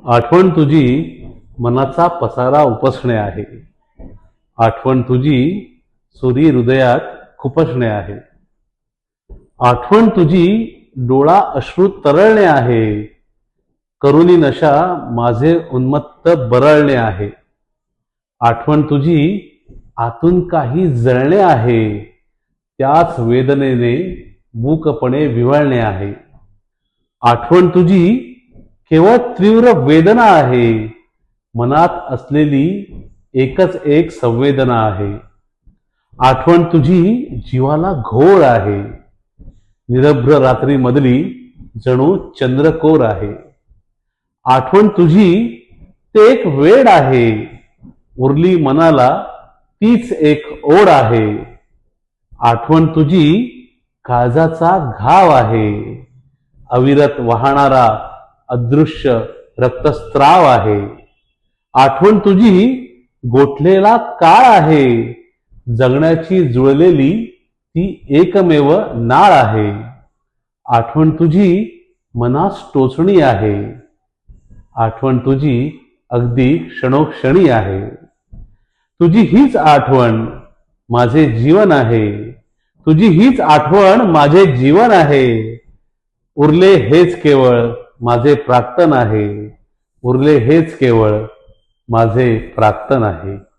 आठवण तुझी मनाचा पसारा उपसणे आहे. आठवण तुझी सुरी हृदयात खुपसणे आहे. आठवण तुझी डोळा अश्रू तरळणे आहे. करुणी नशा माझे उन्मत्त बरळणे आहे. आठवण तुझी आतून काही जळणे आहे. त्याच वेदनेने मूकपणे विव्हळणे आहे. आठवण तुझी केवळ तीव्र वेदना आहे. मनात असलेली एकच एक संवेदना आहे. आठवण तुझी जीवाला घोळ आहे. निरभ्र रात्री मधली जणू चंद्रकोर आहे. आठवण तुझी ते एक वेड आहे. उरली मनाला तीच एक ओढ आहे. आठवण तुझी काळजाचा घाव आहे. अविरत वाहणारा अदृश्य रक्तस्त्राव आहे. आठवण तुझी गोठलेला काळ आहे. जगण्याची जुळलेली ती एकमेव नाळ आहे. आठवण तुझी मनास टोचणी आहे. आठवण तुझी अगदी क्षणोक्षणी आहे. तुझी हीच आठवण माझे जीवन आहे. तुझी हीच आठवण माझे जीवन आहे. उरले हेच केवळ माझे प्राक्तन आहे. उरले हेच केवळ माझे प्राक्तन आहे.